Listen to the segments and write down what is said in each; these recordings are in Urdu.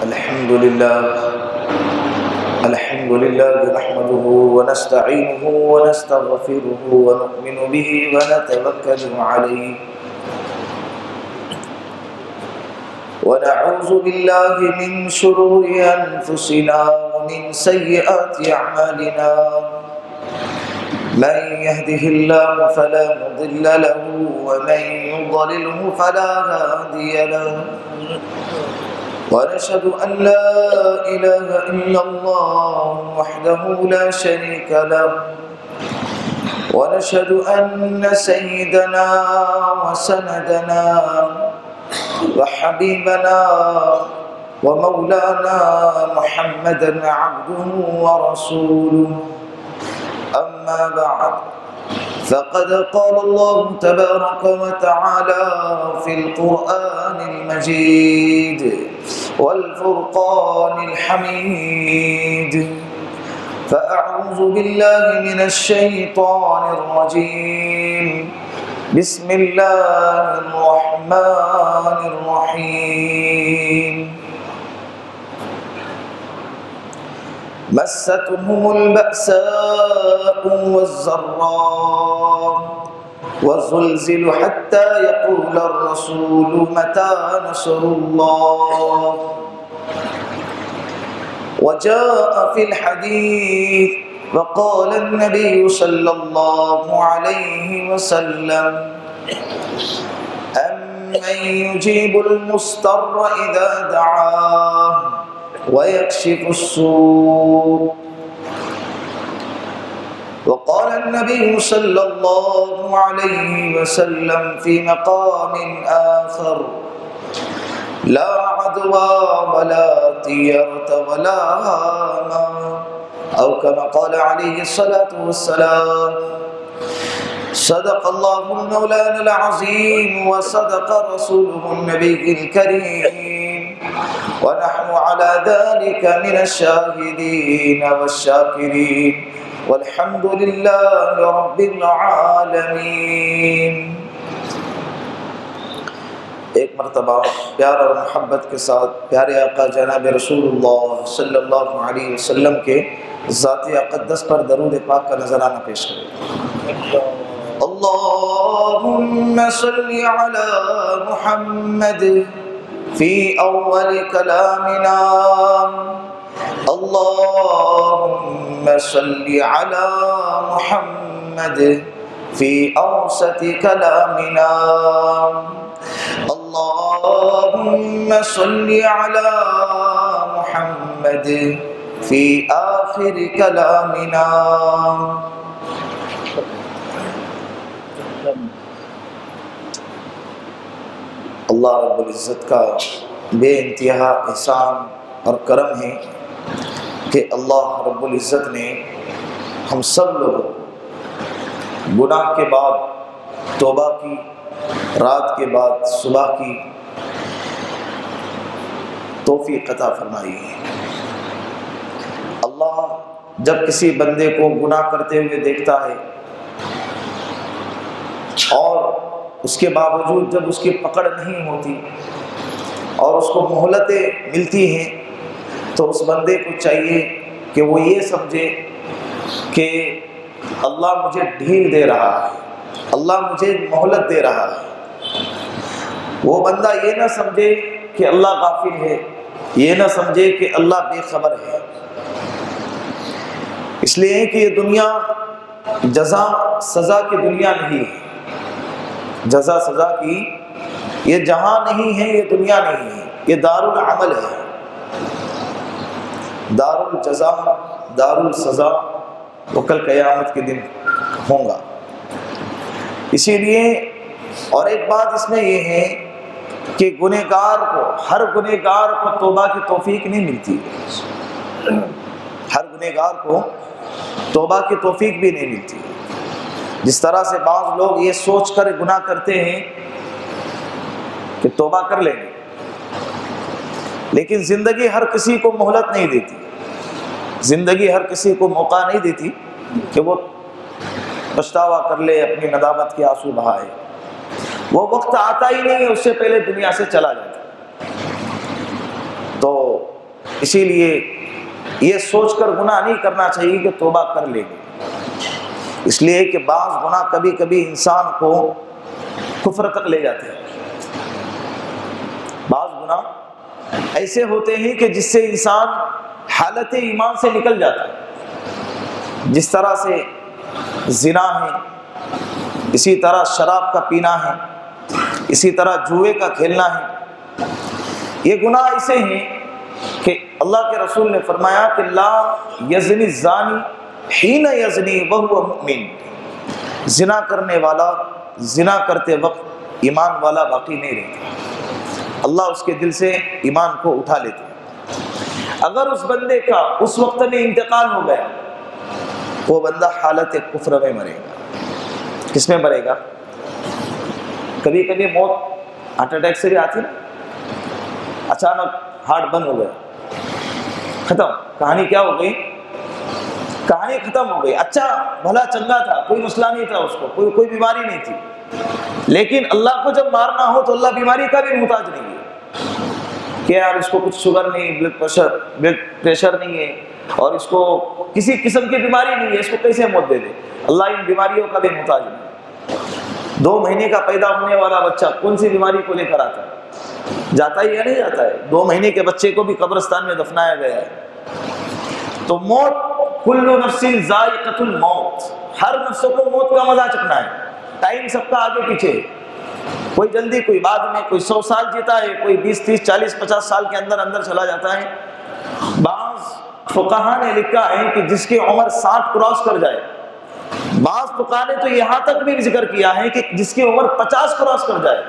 الحمد لله نحمده ونستعينه ونستغفره ونؤمن به ونتوكل عليه ونعوذ بالله من شرور أنفسنا ومن سيئات أعمالنا من يهده الله فلا مضل له ومن يضلله فلا هادي له ونشهد أن لا إله إلا الله وحده لا شريك له ونشهد أن سيدنا وسندنا وحبيبنا ومولانا محمدا عبده ورسوله أما بعد فقد قال الله تبارك وتعالى في القرآن المجيد والفرقان الحميد فأعوذ بالله من الشيطان الرجيم بسم الله الرحمن الرحيم مستهم البأساء والضراء وزلزلوا حتى يقول الرسول متى نصر الله وجاء في الحديث وقال النبي صلى الله عليه وسلم أمن يجيب المضطر إذا دعاه ويكشف السوء وقال النبي صلى الله عليه وسلم في مقام آخر لا عدوى ولا طيرة ولا هامة أو كما قال عليه الصلاة والسلام صدق الله المولانا العظيم وصدق رسوله النبي الكريم ونحن على ذلك من الشاهدين والشاكرين والحمد لله رب العالمين۔ ایک مرتبہ پیار اور محبت کے ساتھ پیارے آقا جناب رسول اللہ صلی اللہ علیہ وسلم کے ذات اقدس پر درود پاک کا نذرانہ پیش کریں۔ اللہم صلی علی محمد فی اول کلامنا اللہم صلی علی محمد فی اوسط کلامنا اللہم صلی علی محمد فی آخر کلامنا۔ اللہ رب العزت کا بے انتہا احسان اور کرم ہے کہ اللہ رب العزت نے ہم سب لوگوں گناہ کے بعد توبہ کی، رات کے بعد صبح کی توفیق عطا فرمائی ہے۔ اللہ جب کسی بندے کو گناہ کرتے ہوئے دیکھتا ہے اور اس کے باوجود جب اس کی پکڑ نہیں ہوتی اور اس کو مہلتیں ملتی ہیں تو اس بندے کو چاہیے کہ وہ یہ سمجھے کہ اللہ مجھے ڈھیل دے رہا ہے، اللہ مجھے مہلت دے رہا ہے۔ وہ بندہ یہ نہ سمجھے کہ اللہ غافل ہے، یہ نہ سمجھے کہ اللہ بے خبر ہے، اس لیے کہ یہ دنیا جزا سزا کی دنیا نہیں ہے، جزا سزا کی یہ جہاں نہیں ہے، یہ دنیا نہیں ہے، یہ دار العمل ہے، دار الجزا دار السزا، وہ کل قیامت کے دن ہوں گا۔ اسی لیے اور ایک بات اس میں یہ ہے کہ گنہگار کو، ہر گنہگار کو توبہ کی توفیق نہیں ملتی، ہر گنہگار کو توبہ کی توفیق بھی نہیں ملتی۔ جس طرح سے بعض لوگ یہ سوچ کر گناہ کرتے ہیں کہ توبہ کر لیں گے، لیکن زندگی ہر کسی کو مہلت نہیں دیتی، زندگی ہر کسی کو موقع نہیں دیتی کہ وہ پچھتاوا کر لے، اپنی ندامت کے آنسو بہائے۔ وہ وقت آتا ہی نہیں ہے، اس سے پہلے دنیا سے چلا جاتا۔ تو اسی لیے یہ سوچ کر گناہ نہیں کرنا چاہیے کہ توبہ کر لیں گے، اس لیے کہ بعض گناہ کبھی کبھی انسان کو کفر تک لے جاتے ہیں۔ بعض گناہ ایسے ہوتے ہیں کہ جس سے انسان حالت ایمان سے نکل جاتا ہے، جس طرح سے زنا ہے، اسی طرح شراب کا پینا ہے، اسی طرح جوئے کا کھیلنا ہے۔ یہ گناہ ایسے ہیں کہ اللہ کے رسول نے فرمایا کہ لا یزنی الزانی حین یزنی وہو مؤمن، زنا کرنے والا زنا کرتے وقت ایمان والا باقی نہیں رہتا، اللہ اس کے دل سے ایمان کو اٹھا لیتے ہیں۔ اگر اس بندے کا اس وقت میں انتقال ہو گیا، وہ بندہ حالت کفر میں مرے گا۔ کس میں مرے گا؟ کبھی کبھی موت ہارٹ اٹیک سے بھی آتی نا، اچانک ہارٹ بند ہو گیا، ختم، کہانی کیا ہو گئی؟ کہانی ختم ہو گئی۔ اچھا بھلا چنگا تھا، کوئی مسئلہ نہیں تھا، اس کو کوئی بیماری نہیں تھی، لیکن اللہ کو جب مارنا ہو تو اللہ بیماری کا بھی محتاج نہیں ہے کہ یار اس کو کچھ شوگر نہیں، بلڈ پریشر نہیں ہے، اور اس کو کسی قسم کی بیماری نہیں ہے، اس کو کیسے موت دے دے؟ اللہ ان بیماریوں کا بھی محتاج نہیں۔ 2 مہینے کا پیدا ہونے والا بچہ کون سی بیماری کو لے کر آتا ہے؟ جاتا ہے یا نہیں جاتا ہے؟ 2 مہینے کے بچے کو بھی قبرستان میں دفنایا گیا ہے۔ تو موت، کل نفس ذائقۃ الموت، ہر نفس کو موت کا مزہ چکھنا ہے۔ ٹائم سب کا آگے پیچھے، کوئی جلدی، کوئی بعد میں، کوئی 100 سال جیتا ہے، کوئی 20 30 40 50 سال کے اندر چلا جاتا ہے۔ بعض فقہا نے لکھا ہے کہ جس کی عمر 60 کراس کر جائے، بعض فقہا نے تو یہاں تک بھی ذکر کیا ہے کہ جس کی عمر 50 کراس کر جائے،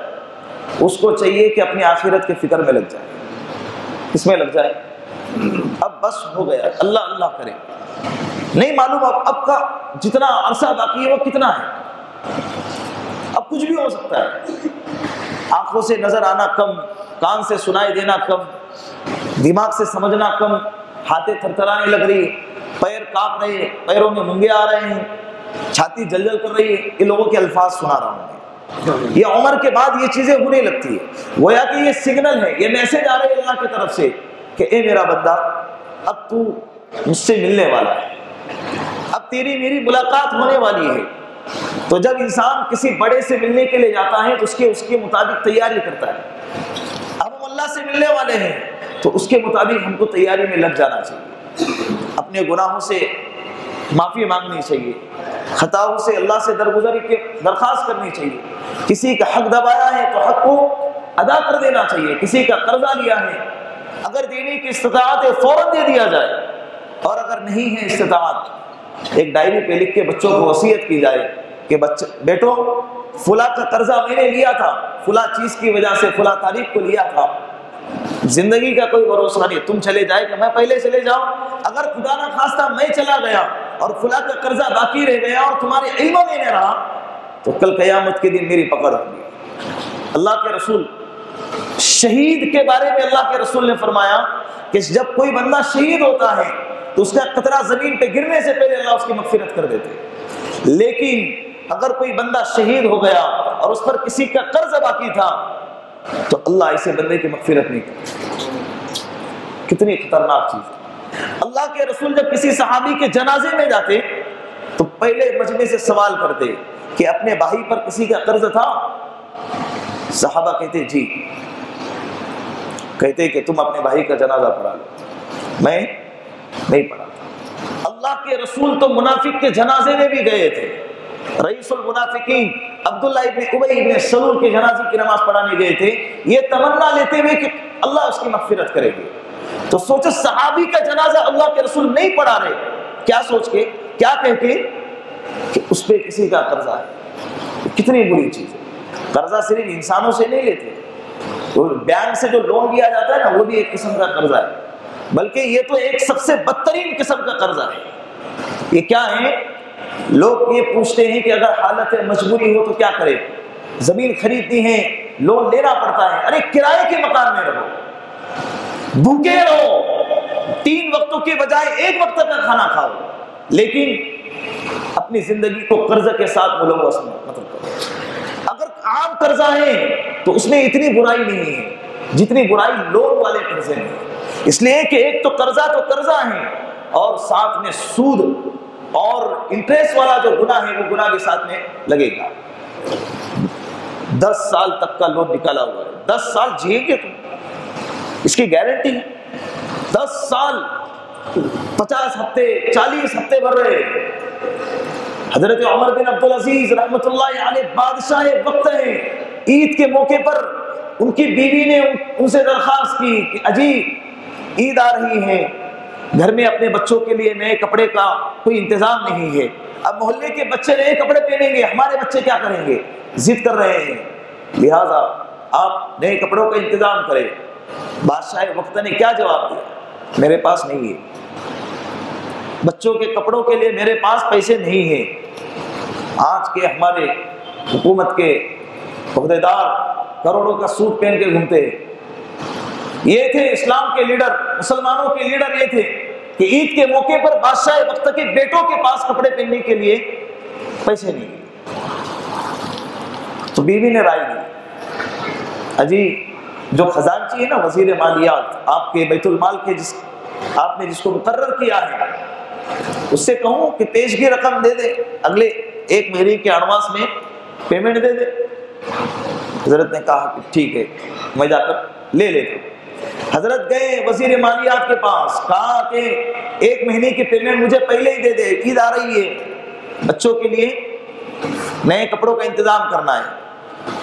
اس کو چاہیے کہ اپنی آخرت کے فکر میں لگ جائے۔ کس میں لگ جائے؟ اب بس ہو گیا، اللہ اللہ کرے، نہیں معلوم اب کا جتنا عرصہ باقی ہے وہ کتنا ہے، اب کچھ بھی ہو سکتا ہے۔ آنکھوں سے نظر آنا کم، کان سے سنائی دینا کم، دماغ سے سمجھنا کم، ہاتھیں تھرتھرانے لگ رہی، پیر کانپ رہے، پیروں میں منگے آ رہے ہیں، چھاتی جل جل کر رہی ہے، یہ لوگوں کے الفاظ سنا رہا ہوں۔ یہ عمر کے بعد یہ چیزیں ہونے لگتی ہے، گویا کہ یہ سگنل ہے، یہ میسج آ رہا ہے اللہ کی طرف سے کہ اے میرا بندہ، اب تو مجھ سے ملنے والا ہے، اب تیری میری ملاقات ہونے والی ہے۔ تو جب انسان کسی بڑے سے ملنے کے لیے جاتا ہے تو اس کے مطابق تیاری کرتا ہے۔ اب ہم اللہ سے ملنے والے ہیں تو اس کے مطابق ہم کو تیاری میں لگ جانا چاہیے، اپنے گناہوں سے معافی مانگنی چاہیے، خطاؤں سے اللہ سے درگزری کی درخواست کرنی چاہیے، کسی کا حق دبایا ہے تو حق کو ادا کر دینا چاہیے، کسی کا قرضہ لیا ہے اگر دینے کی استطاعت ہے فوراً دے دیا جائے، اور اگر نہیں ہے استطاعت، ایک ڈائری پہ لکھ کے بچوں کو وصیت کی جائے کہ بیٹو فلاں کا قرضہ میں نے لیا تھا، فلاں چیز کی وجہ سے فلاں تاریخ کو لیا تھا، زندگی کا کوئی بھروسہ نہیں، تم چلے جائے کہ میں پہلے چلے جاؤں، اگر خدا نہ خواستہ میں چلا گیا اور فلاں کا قرضہ باقی رہ گیا اور تمہارے علم میں نہ رہا تو کل قیامت کے دن میری پکڑ ہوگی۔ اللہ کے رسول شہید کے بارے میں اللہ کے رسول نے فرمایا کہ جب کوئی بندہ شہید ہوتا ہے تو اس کا قطرہ زمین پہ گرنے سے پہلے اللہ اس کی مغفرت کر دیتے، لیکن اگر کوئی بندہ شہید ہو گیا اور اس پر کسی کا قرض باقی تھا تو اللہ ایسے بندے کی مغفرت نہیں کرتا۔ کتنی خطرناک چیز ہے۔ اللہ کے رسول جب کسی صحابی کے جنازے میں جاتے تو پہلے مجمع سے سوال کرتے کہ اپنے بھائی پر کسی کا قرض تھا؟ صحابہ کہتے جی، کہتے کہ تم اپنے بھائی کا جنازہ پڑھا لو، میں نہیں پڑھا۔ اللہ کے رسول تو منافق کے جنازے میں بھی گئے تھے، رئیس المنافقین عبداللہ ابن ابی ابن سلول کے جنازے کی نماز پڑھانے گئے تھے، یہ تمنا لیتے ہوئے کہ اللہ اس کی مغفرت کرے گے۔ تو سوچو صحابی کا جنازہ اللہ کے رسول نہیں پڑھا رہے، کیا سوچ کے، کیا کہہ کے کہ اس پہ کسی کا قرضہ ہے۔ کتنی بری چیز ہے۔ قرضہ صرف انسانوں سے نہیں لیتے، بینک سے جو لون لیا جاتا ہے نا وہ بھی ایک قسم کا قرضہ ہے، بلکہ یہ تو ایک سب سے بدترین قسم کا قرضہ ہے۔ یہ کیا ہے؟ لوگ یہ پوچھتے ہیں کہ اگر حالت مجبوری ہو تو کیا کرے؟ زمین خریدنی ہے، لون لینا پڑتا ہے، ارے کرائے کے مکان میں رہو، بھوکے رہو، 3 وقتوں کے بجائے 1 وقت کا کھانا کھاؤ، لیکن اپنی زندگی کو قرض کے ساتھ ملوث مت کرو۔ اگر عام قرضہ ہے تو اس میں اتنی برائی نہیں ہے جتنی برائی لون والے قرضے میں۔ اس لیے کہ ایک تو قرضہ ہے، اور ساتھ میں سود اور انٹرسٹ والا جو گناہ ہے وہ گناہ بھی ساتھ میں لگے گا۔ 10 سال تک کا لون نکالا ہوا ہے، 10 سال جیئیں گے تم، اس کی گارنٹی ہے۔ 10 سال 50 ہفتے 40 ہفتے بھر رہے۔ حضرت عمر بن عبدالعزیز رحمۃ اللہ علیہ بادشاہ وقت ہیں، عید کے موقع پر ان کی بیوی نے ان سے درخواست کی کہ اجی عید آ رہی ہے، گھر میں اپنے بچوں کے لیے نئے کپڑے کا کوئی انتظام نہیں ہے، اب محلے کے بچے نئے کپڑے پہنیں گے، ہمارے بچے کیا کریں گے؟ ضد کر رہے ہیں، لہذا آپ نئے کپڑوں کا انتظام کریں۔ بادشاہ وقت نے کیا جواب دیا؟ میرے پاس نہیں ہے، بچوں کے کپڑوں کے لیے میرے پاس پیسے نہیں ہیں۔ آج کے ہمارے حکومت کے عہدیدار کروڑوں کا سوٹ پہن کے گھومتے ہیں۔ یہ تھے اسلام کے لیڈر، مسلمانوں کے لیڈر یہ تھے کہ عید کے موقع پر بادشاہ وقت کے بیٹوں کے پاس کپڑے پہننے کے لیے پیسے نہیں ہیں۔ تو بیوی نے رائے دی، اجی جو خزانچی ہے نا، وزیر مالیات، آپ کے بیت المال کے آپ نے جس کو مقرر کیا ہے، اس سے کہوں کہ پیشگی رقم دے دے، اگلے 1 مہینے کے ایڈوانس میں پیمنٹ دے دے۔ حضرت نے کہا کہ ٹھیک ہے، میں جا کر لے لیتا ہوں۔ حضرت گئے وزیر مالیات کے پاس، کہا کہ 1 مہینے کی پیمنٹ مجھے پہلے ہی دے دے، عید آ رہی ہے، بچوں کے لیے نئے کپڑوں کا انتظام کرنا ہے۔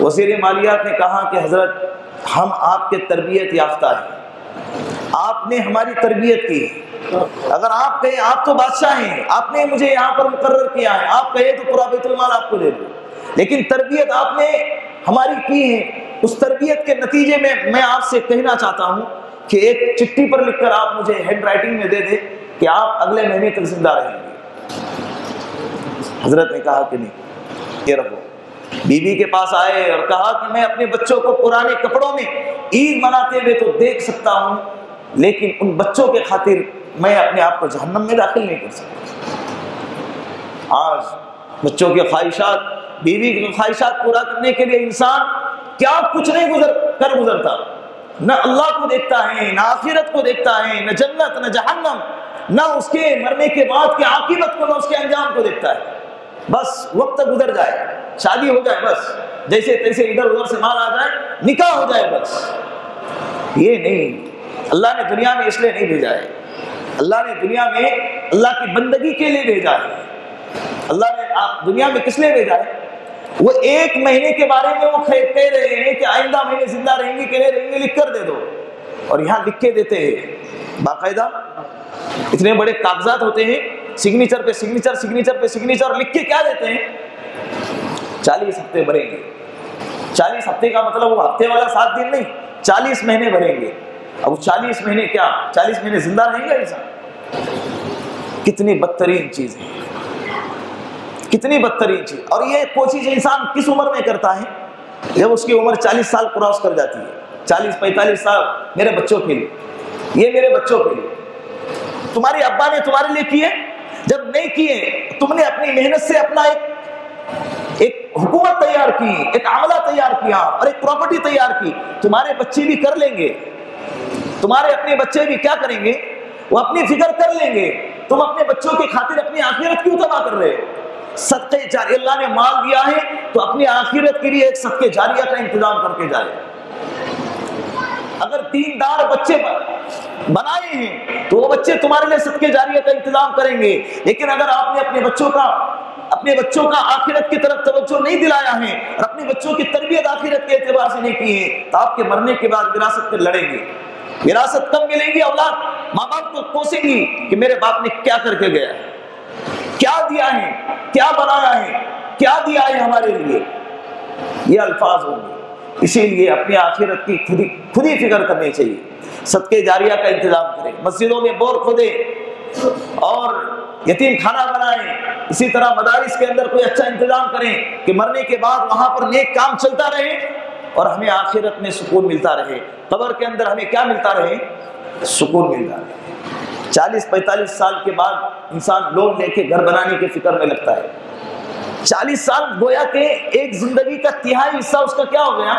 وزیر مالیات نے کہا کہ حضرت ہم آپ کے تربیت یافتہ ہیں، آپ نے ہماری تربیت کی، اگر آپ کہیں، آپ تو بادشاہ ہیں، آپ نے مجھے یہاں پر مقرر کیا ہے، آپ کہیں تو پورا بیت المال آپ کو دے دوں، لیکن تربیت آپ نے ہماری کی ہے، اس تربیت کے نتیجے میں آپ سے کہنا چاہتا ہوں کہ ایک چٹھی پر لکھ کر آپ مجھے ہینڈ رائٹنگ میں دے دیں کہ آپ اگلے مہینے تک زندہ رہیں گے۔ حضرت نے کہا کہ نہیں، یہ رکھو۔ بیوی کے پاس آئے اور کہا کہ میں اپنے بچوں کو پرانے کپڑوں میں عید مناتے ہوئے تو دیکھ سکتا ہوں، لیکن ان بچوں کے خاطر میں اپنے آپ کو جہنم میں داخل نہیں کر سکتا۔ آج بچوں کی خواہشات، بیوی کی خواہشات پورا کرنے کے لیے انسان کیا کچھ نہیں گزرتا، نہ اللہ کو دیکھتا ہے، نہ آخرت کو دیکھتا ہے، نہ جنت نہ جہنم، نہ اس کے مرنے کے بعد کی عاقبت کو، نہ اس کے انجام کو دیکھتا ہے۔ بس وقت گزر جائے، شادی ہو جائے، بس جیسے تیسے ادھر ادھر سے مال آ جائے، نکاح ہو جائے، بس۔ یہ نہیں، اللہ نے دنیا میں اس لیے نہیں بھیجا ہے، اللہ نے دنیا میں اللہ کی بندگی کے لیے بھیجا ہے۔ اللہ نے آپ دنیا میں کس لیے بھیجا ہے؟ وہ 1 مہینے کے بارے میں وہ کہہ رہے ہیں کہ آئندہ مہینے زندہ رہیں گے کہ نہیں رہیں گے، لکھ کر دے دو، اور یہاں لکھ کے دیتے ہیں باقاعدہ، اتنے بڑے کاغذات ہوتے ہیں، سگنیچر پہ سگنیچر، سگنیچر پہ سگنیچر لکھ کے کیا دیتے ہیں؟ 40 ہفتے بھریں گے۔ 40 ہفتے کا مطلب وہ ہفتے والا 7 دن نہیں، 40 مہینے بھریں گے۔ اب وہ 40 مہینے کیا 40 مہینے زندہ رہیں گے انسان؟ کتنی بدترین چیز ہے، کتنی بدترین چیز۔ اور یہ کوشش انسان کس عمر میں کرتا ہے؟ جب اس کی عمر 40 سال کراس کر جاتی ہے، 40-45 سال۔ میرے بچوں کے لیے، یہ میرے بچوں کے لیے، تمہارے ابا نے تمہارے لیے کیے، جب نہیں کیے تم نے اپنی محنت سے اپنا ایک حکومت تیار کی، ایک عملہ تیار کیا اور ایک پراپرٹی تیار کی، تمہارے بچے بھی کر لیں گے، تمہارے اپنے بچے بھی کیا کریں گے؟ وہ اپنی فکر کر لیں گے۔ تم اپنے بچوں کی خاطر اپنی آخرت کیوں تباہ کر رہے ہو؟ صدقے جاری، اللہ نے مال دیا ہے تو اپنی آخرت کے لیے ایک صدقے جاریہ کا انتظام کر کے جائے۔ اگر دیندار بچے بنائے ہیں تو وہ بچے تمہارے لیے صدقے جاریہ کا انتظام کریں گے، لیکن اگر آپ نے اپنے بچوں کا آخرت کی طرف توجہ نہیں دلایا ہے اور اپنے بچوں کی تربیت آخرت کے اعتبار سے نہیں کی ہے تو آپ کے مرنے کے بعد وراثت پر لڑیں گے۔ وراثت کب ملے گی؟ اولاد ماں باپ کو کوسیں گی کہ میرے باپ نے کیا کر کے گیا ہے، کیا دیا ہے، کیا بنایا ہے، کیا دیا ہے ہمارے لیے، یہ الفاظ ہوں گے۔ اسی لیے اپنی آخرت کی خود ہی فکر کرنی چاہیے، صدقے جاریہ کا انتظام کریں، مسجدوں میں بور کھودیں اور یتیم خانہ بنائیں، اسی طرح مدارس کے اندر کوئی اچھا انتظام کریں کہ مرنے کے بعد وہاں پر نیک کام چلتا رہے اور ہمیں آخرت میں سکون ملتا رہے، قبر کے اندر ہمیں کیا ملتا رہے؟ سکون ملتا رہے۔ 40-45 سال کے بعد انسان لون لے کے گھر بنانے کی فکر میں لگتا ہے۔ 40 سال گویا کہ ایک زندگی کا تہائی حصہ اس کا کیا ہو گیا؟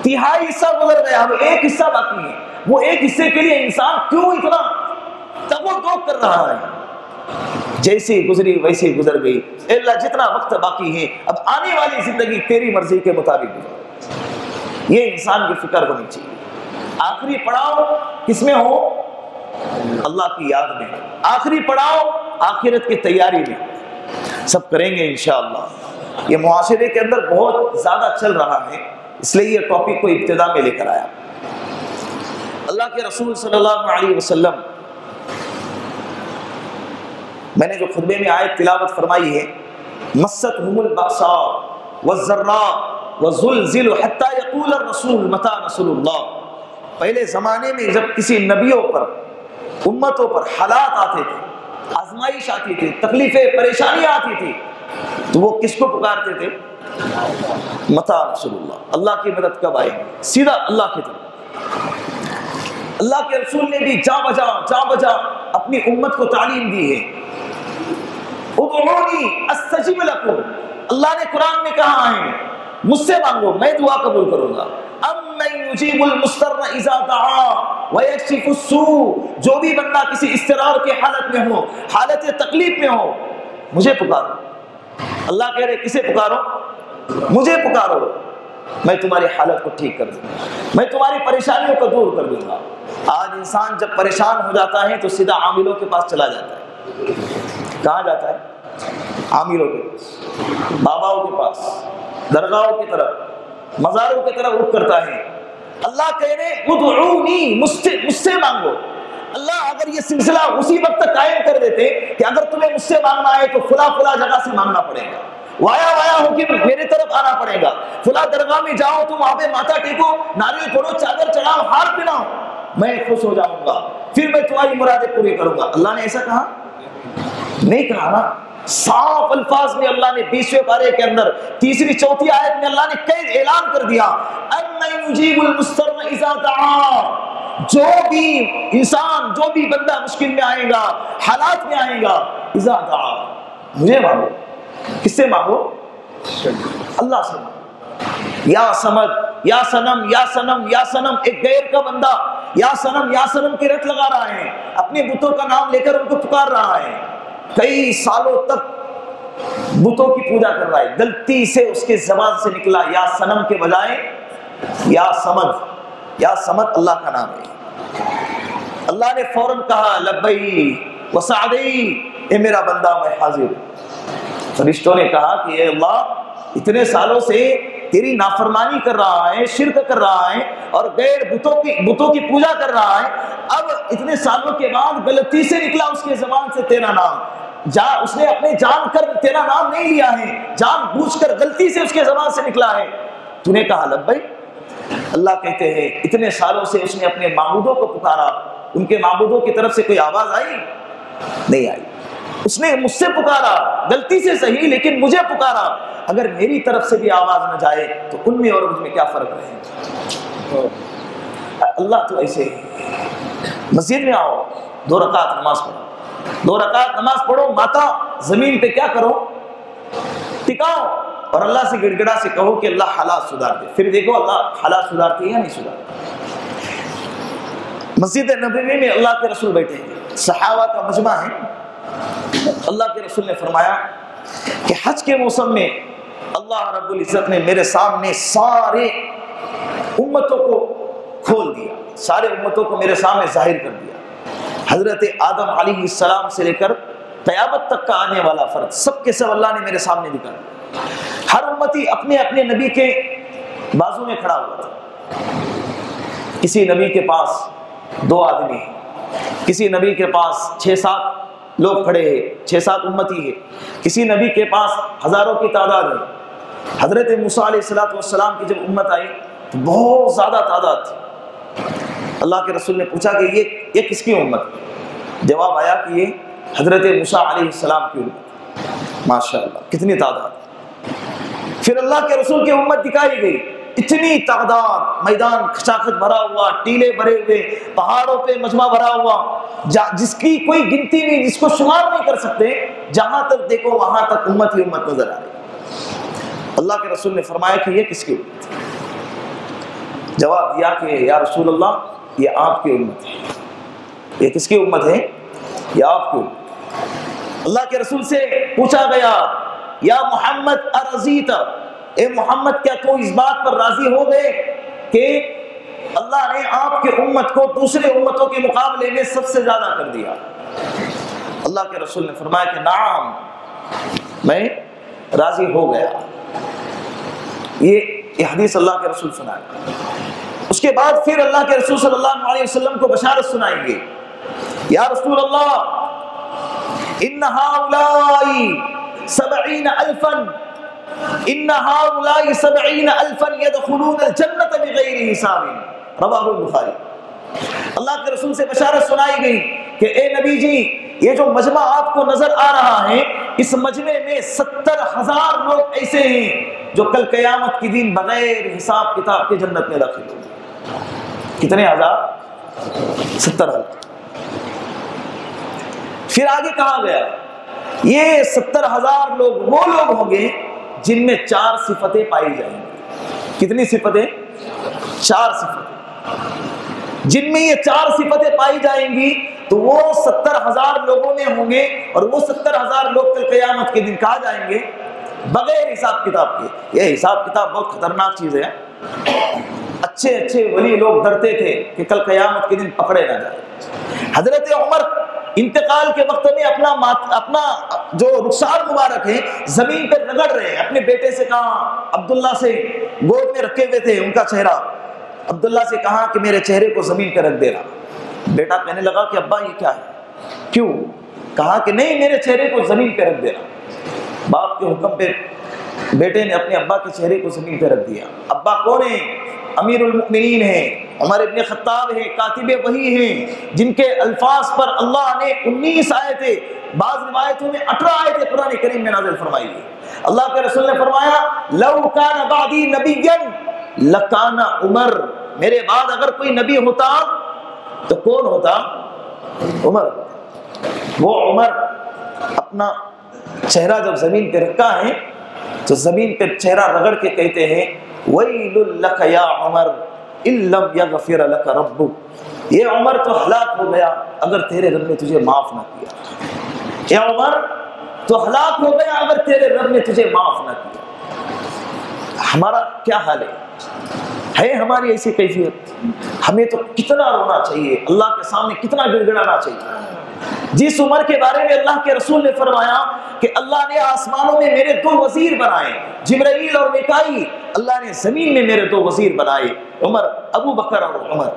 تہائی حصہ گزر گیا، اب ایک حصہ باقی ہے۔ وہ ایک حصے کے لیے انسان کیوں اتنا تگ و دو کر رہا ہے؟ جیسی گزری ویسی گزر گئی، اے اللہ جتنا وقت باقی ہے اب آنے والی زندگی تیری مرضی کے مطابق گزر، یہ انسان کی فکر ہونی چاہیے۔ آخری پڑاؤ کس میں ہو؟ اللہ کی یاد میں، آخری پڑاؤ آخرت کی تیاری میں، سب کریں گے انشاءاللہ۔ یہ معاشرے کے اندر بہت زیادہ چل رہا ہے، اس لیے یہ ٹاپک کو ابتدا میں لے کر آیا۔ اللہ کے رسول صلی اللہ علیہ وسلم، میں نے جو خطبے میں آیت تلاوت فرمائی ہے، مستہم البأساء والضراء وزلزلوا حتى يقول الرسول متى نصر اللہ۔ پہلے زمانے میں جب کسی نبیوں پر، امتوں پر حالات آتے تھے، آزمائش آتی تھی، تکلیفیں پریشانیاں آتی تھی، تو وہ کس کو پکارتے تھے؟ متى نصر اللہ، اللہ کی مدد کب آئے گی؟ سیدھا اللہ کی طرف۔ اللہ کے رسول نے بھی جا بجا اپنی امت کو تعلیم دی ہے، ادعونی استجب لکم۔ اللہ نے قرآن میں کہا ہے مجھ سے مانگو میں دعا قبول کروں گا۔ امن یجیب المضطر اذا دعا ویکشف السوء، جو بھی بندہ کسی اضطرار کے حالت میں ہو، حالت تکلیف میں ہو، مجھے پکارو۔ اللہ کہہ رہے کسے پکارو؟ مجھے پکارو، میں تمہاری حالت کو ٹھیک کر دوں گا، میں تمہاری پریشانیوں کو دور کر دوں گا۔ آج انسان جب پریشان ہو جاتا ہے تو سیدھا عاملوں کے پاس چلا جاتا ہے۔ کہاں جاتا ہے؟ عاملوں کے پاس، باباؤں کے پاس، درگاہوں کی طرف، مزاروں کی طرف رخ کرتا ہے۔ اللہ کہہ رہے ادعونی، مجھ سے مانگو۔ اللہ اگر یہ سلسلہ اسی وقت تک قائم کر دیتے کہ اگر تمہیں مجھ سے مانگنا ہے تو فلاں جگہ سے مانگنا پڑے گا، وایا ہو کہ میرے طرف آنا پڑے گا، فلاں درگاہ میں جاؤ، تم وہاں پہ ماتھا ٹیکو، ناریل پھوڑو، چادر چڑھاؤ، ہار پہناؤ، میں خوش ہو جاؤں گا، پھر میں تمہاری مرادیں پوری کروں گا۔ اللہ نے ایسا کہا؟ نہیں کہا نا۔ صاف الفاظ میں اللہ نے 20ویں پارے کے اندر 3 4 آیت میں اللہ نے کئی اعلان کر دیا، ان یجیب المضطر اذا دعا، جو بھی انسان، جو بھی بندہ مشکل میں آئے گا، حالات میں آئے گا، اذا دعا، مجھے مانگو۔ کس سے مانگو؟ اللہ سے مانگو۔ یا سمد، یا سنم، یا سنم، یا سنم، ایک غیر کا بندہ یا سنم کی رٹ لگا رہا ہے، اپنے بتوں کا نام لے کر ان کو پکار رہا ہے، کئی سالوں تک بتوں کی پوجا کر رہا ہے، غلطی سے اس کے زبان سے نکلا یا سنم کے بجائے یا سمد۔ یا سمد اللہ کا نام ہے۔ اللہ نے فوراً کہا لبئی وسعدی، اے میرا بندہ میں حاضر ہوں۔ فرشتوں نے کہا کہ اے اللہ اتنے سالوں سے تیری نافرمانی کر رہا ہے، شرک کر رہا ہے اور غیر بتوں کی پوجا کر رہا ہے، اب اتنے سالوں کے بعد غلطی سے نکلا اس کے زبان سے تیرا نام، اس نے اپنے جان کر تیرا نام نہیں لیا ہے، جان بوجھ کر غلطی سے اس کے زبان سے نکلا ہے، تو نے کہا لبئی۔ اللہ کہتے ہیں اتنے سالوں سے اس نے اپنے معبودوں کو پکارا، ان کے معبودوں کی طرف سے کوئی آواز آئی؟ نہیں آئی۔ اس نے مجھ سے پکارا، غلطی سے صحیح لیکن مجھے پکارا، اگر میری طرف سے بھی آواز نہ جائے تو ان میں اور مجھ میں کیا فرق رہے؟ اللہ تو ایسے ہی۔ مسجد میں آؤ، 2 رکعت نماز پڑھو، 2 رکعت نماز پڑھو، ماتا زمین پہ کیا کرو؟ ٹکاؤ، اور اللہ سے گڑ گڑا سے کہو کہ اللہ حالات سدھار دے، پھر دیکھو اللہ حالات سدھارتے ہیں یا نہیں سدھارتے۔ مسجد نبوی میں اللہ کے رسول بیٹھے ہیں، صحابہ کا مجمع ہے، اللہ کے رسول نے فرمایا کہ حج کے موسم میں اللہ رب العزت نے میرے سامنے سارے امتوں کو کھول دیا، سارے امتوں کو میرے سامنے ظاہر کر دیا، حضرت آدم علیہ السلام سے لے کر قیامت تک کا آنے والا فرد سب کے سب اللہ نے میرے سامنے دکھا دیا۔ ہر امتی اپنے اپنے نبی کے بازو میں کھڑا ہوا تھا، کسی نبی کے پاس 2 آدمی ہیں، کسی نبی کے پاس 6-7 لوگ کھڑے ہیں، 6-7 امتی ہے، کسی نبی کے پاس ہزاروں کی تعداد ہے۔ حضرت موسیٰ علیہ السلام کی جب امت آئی تو بہت زیادہ تعداد تھی۔ اللہ کے رسول نے پوچھا کہ یہ کس کی امت ہے؟ جواب آیا کہ یہ حضرت موسیٰ علیہ السلام کی امت۔ ماشاءاللہ کتنی تعداد! پھر اللہ کے رسول کی امت دکھائی گئی، اتنی تعداد، میدان کھچاکھچ بھرا ہوا، ٹیلے بھرے ہوئے، پہاڑوں پہ مجمع بھرا ہوا، جس کی کوئی گنتی نہیں، جس کو شمار نہیں کر سکتے، جہاں تک دیکھو وہاں تک امت ہی امت نظر آ رہی۔ اللہ کے رسول نے فرمایا کہ یہ کس کی امت؟ جواب دیا کہ یا رسول اللہ یہ آپ کی امت ہے۔ یہ کس کی امت ہے؟ یہ آپ کی امت۔ اللہ کے رسول سے پوچھا گیا یا محمد ارضیت، اے محمد کیا تو اس بات پر راضی ہو گئے کہ اللہ نے آپ کی امت کو دوسرے امتوں کے مقابلے میں سب سے زیادہ کر دیا؟ اللہ کے رسول نے فرمایا کہ نعم، میں راضی ہو گیا۔ یہ حدیث اللہ کے رسول سنائے۔ اس کے بعد پھر اللہ کے رسول صلی اللہ علیہ وسلم کو بشارت سنائیں گے، یا رسول اللہ ان هؤلاء 70,000 ان هؤلاء 70,000 يدخلون الجنة بغیر حساب، رواه البخاری۔ اللہ کے رسول سے بشارت سنائی گئی کہ اے نبی جی، یہ جو مجمع آپ کو نظر آ رہا ہے، اس مجمع میں 70,000 لوگ ایسے ہیں جو کل قیامت کے دن بغیر حساب کتاب کے جنت میں داخل ہوں گے۔ کتنے ہزار؟ 70,000۔ پھر آگے کہا گیا یہ 70,000 لوگ وہ لوگ ہوں گے جن میں 4 صفتیں پائی جائیں گی۔ کتنی صفتیں؟ 4 صفتیں۔ جن میں یہ 4 صفتیں پائی جائیں گی تو وہ 70,000 لوگوں میں ہوں گے، اور وہ 70,000 لوگ کل قیامت کے دن کہا جائیں گے بغیر حساب کتاب کے۔ یہ حساب کتاب بہت خطرناک چیز ہے۔ اچھے اچھے ولی لوگ ڈرتے تھے کہ کل قیامت کے دن پکڑے نہ جائیں۔ حضرت عمر انتقال کے وقت میں اپنا جو رخسار مبارک ہے زمین پر رگڑ رہے ہیں۔ اپنے بیٹے سے کہا، عبداللہ سے گود میں رکھے ہوئے تھے ان کا چہرہ، عبداللہ سے کہا کہ میرے چہرے کو زمین پہ رکھ دینا۔ بیٹا کہنے لگا کہ ابا یہ کیا ہے؟ کیوں؟ کہا کہ نہیں، میرے چہرے کو زمین پہ رکھ دینا۔ باپ کے حکم پہ بیٹے نے اپنے ابا کے چہرے کو زمین پہ رکھ دیا۔ ابا کون ہیں؟ امیر المؤمنین ہیں، عمر ابن خطاب ہیں، کاتب وحی ہیں، جن کے الفاظ پر اللہ نے 19 آیتیں، بعض روایتوں میں 18 آیتیں قرآن کریم میں نازل فرمائی ہے۔ اللہ کے رسول نے فرمایا لو کان بعدی نبیا لکان عمر، میرے بعد اگر کوئی نبی ہوتا تو کون ہوتا؟ عمر۔ وہ عمر اپنا چہرہ جب زمین پہ رکھا ہے تو زمین پہ چہرہ رگڑ کے کہتے ہیں ویل لک یا عمر ان لم یغفر لک ربک، یہ عمر تو ہلاک ہو گیا اگر تیرے رب نے تجھے معاف نہ کیا۔ اے عمر تو ہلاک ہو گیا اگر تیرے رب نے تجھے معاف نہ کیا۔ ہمارا کیا حال ہے ہماری ایسی کیفیت؟ ہمیں تو کتنا رونا چاہیے، اللہ کے سامنے کتنا گڑ گڑانا چاہیے۔ جس عمر کے بارے میں اللہ کے رسول نے فرمایا کہ اللہ نے آسمانوں میں میرے 2 وزیر بنائے، جبرائیل اور میکائیل، اللہ نے زمین میں میرے 2 وزیر بنائے، عمر، ابو بکر اور عمر۔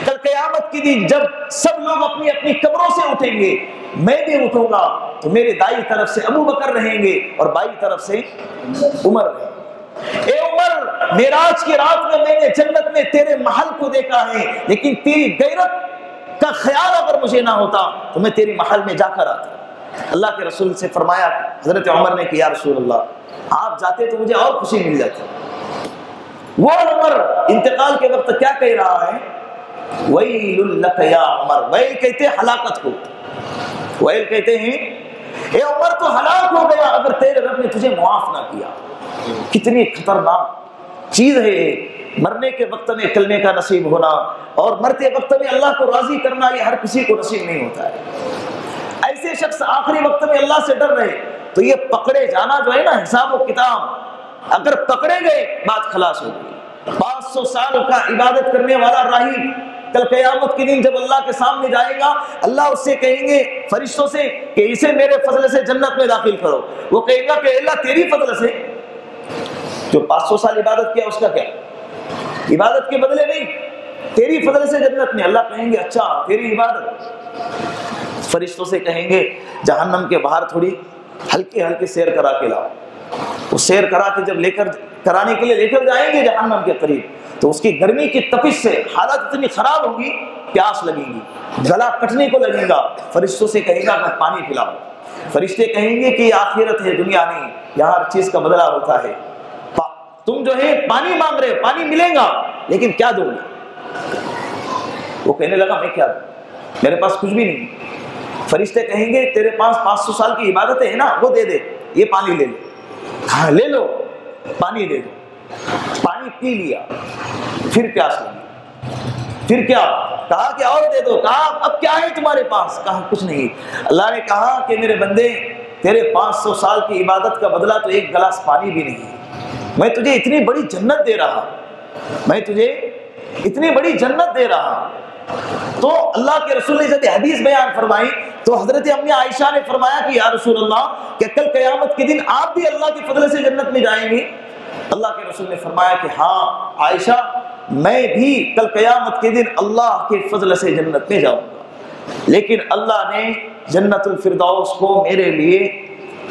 کل قیامت کے دن جب سب لوگ اپنی اپنی قبروں سے اٹھیں گے، میں بھی اٹھوں گا تو میرے دائیں طرف سے ابو بکر رہیں گے اور بائیں طرف سے عمر رہیں گے۔ اے عمر، معراج کی رات میں میں نے جنت میں تیرے محل کو دیکھا ہے، لیکن تیری غیرت کا خیال اگر مجھے نہ ہوتا تو میں تیری محل میں جا کر آتا۔ اللہ کے رسول سے فرمایا حضرت عمر نے کہ یا رسول اللہ آپ جاتے تو مجھے اور خوشی مل جاتی۔ وہ عمر انتقال کے وقت کیا کہہ رہا ہے؟ ویل لک یا عمر، ویل کہتے ہیں ہلاکت کو، ویل کہتے ہیں اے عمر تو ہلاک ہو گیا اگر تیرے رب نے تجھے معاف نہ کیا۔ کتنی خطرناک چیز ہے مرنے کے وقت میں کلمے کا نصیب ہونا، اور مرتے وقت میں اللہ کو راضی کرنا یہ ہر کسی کو نصیب نہیں ہوتا ہے۔ ایسے شخص آخری وقت میں اللہ سے ڈر رہے تو یہ پکڑے جانا جو ہے نا، حساب و کتاب، اگر پکڑے گئے بات خلاص ہو گئی۔ 500 سال کا عبادت کرنے والا راہب کل قیامت کے دن جب اللہ کے سامنے جائے گا، اللہ اس سے کہیں گے فرشتوں سے کہ اسے میرے فضل سے جنت میں داخل کرو۔ وہ کہے گا کہ اللہ تیری فضل سے، جو 500 سال عبادت کیا اس کا کیا؟ عبادت کے بدلے نہیں، تیری فضل سے جنت میں۔ اللہ کہیں گے اچھا تیری عبادت، فرشتوں سے کہیں گے جہنم کے باہر تھوڑی ہلکے ہلکے سیر کرا کے لاؤ۔ وہ سیر کرا کے جب کرانے کے لیے لے کر جائیں گے جہنم کے قریب تو اس کی گرمی کی تپش سے حالت اتنی خراب ہوگی، پیاس لگے گی، گلا کٹنے کو لگے گا، فرشتوں سے کہے گا کہ پانی پلاؤ۔ فرشتے کہیں گے کہ یہ آخرت ہے، دنیا نہیں، یہاں ہر چیز کا بدلہ ہوتا ہے۔ تم جو ہے پانی مانگ رہے، پانی ملے گا لیکن کیا دو گے؟ وہ کہنے لگا میں کیا دوں، میرے پاس کچھ بھی نہیں۔ فرشتے کہیں گے تیرے پاس 500 سال کی عبادتیں ہیں نا، وہ دے دے، یہ پانی لے لو۔ ہاں لے لو، پانی دے دو۔ پانی پی لیا، پھر پیاس لگی، پھر کیا کہا کہ اور دے دو. کہا اب کیا ہے تمہارے پاس؟ کہا کچھ نہیں. اللہ نے کہا کہ میرے بندے تیرے 500 سال کی عبادت کا بدلہ تو ایک گلاس پانی بھی نہیں. میں تجھے اتنی بڑی جنت دے رہا ہوں، میں تجھے اتنی بڑی جنت دے رہا ہوں. تو اللہ کے رسول نے جب حدیث بیان فرمائی تو حضرت امی عائشہ نے فرمایا کہ یا رسول اللہ، کہ کل قیامت کے دن آپ بھی اللہ کے فضل سے جنت میں جائیں گے؟ اللہ کے رسول نے فرمایا کہ ہاں عائشہ، میں بھی کل قیامت کے دن اللہ کے فضل سے جنت میں جاؤں گا، لیکن اللہ نے جنت الفردوس کو میرے لیے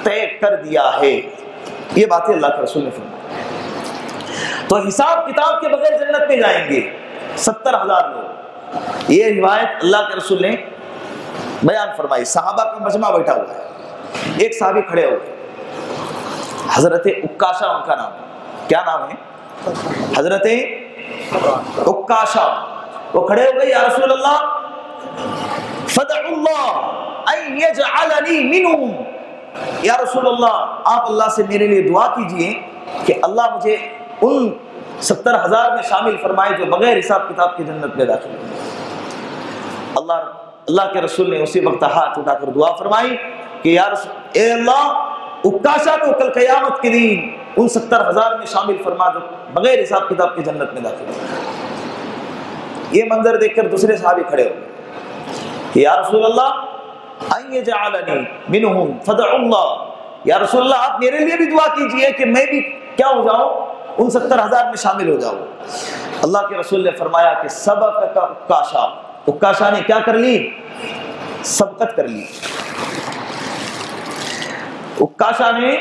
طے کر دیا ہے. یہ باتیں اللہ کے رسول نے فرمائی. تو حساب کتاب کے بغیر جنت میں جائیں گے 70,000 لوگ. یہ روایت اللہ کے رسول نے بیان فرمائی. صحابہ کا مجمع بیٹھا ہوا ہے. ایک صحابی کھڑے ہوئے، حضرت عکاشہ ان کا نام. کیا نام ہے؟ حضرت عکاشہ. وہ کھڑے ہوئے، یا رسول اللہ فدع اللہ ان یجعلنی منہم. یا رسول اللہ، آپ اللہ سے میرے لیے دعا کیجئے کہ اللہ مجھے ان 70,000 میں شامل فرمائے جو بغیر حساب کتاب کی جنت میں داخل ہوں. اللہ کے رسول نے اسی وقت ہاتھ اٹھا کر دعا فرمائی کہ یا رسول، اے اللہ، عکاشہ کو کل قیامت کے دن ان 70,000 میں شامل فرما جو بغیر حساب کتاب کی جنت میں داخل ہوں. یہ منظر دیکھ کر دوسرے صحابی کھڑے ہوئے کہ یا رسول اللہ ان یجعلنی منہم فدع اللہ. یا رسول اللہ، آپ میرے لیے بھی دعا کیجئے کہ میں بھی کیا ہو جاؤں، ان 70,000 میں شامل ہو جاؤں. اللہ کے رسول نے فرمایا کہ سبقک عکاشہ. عکاشہ نے کیا کر لی؟ سبقت کر لی. عکاشہ نے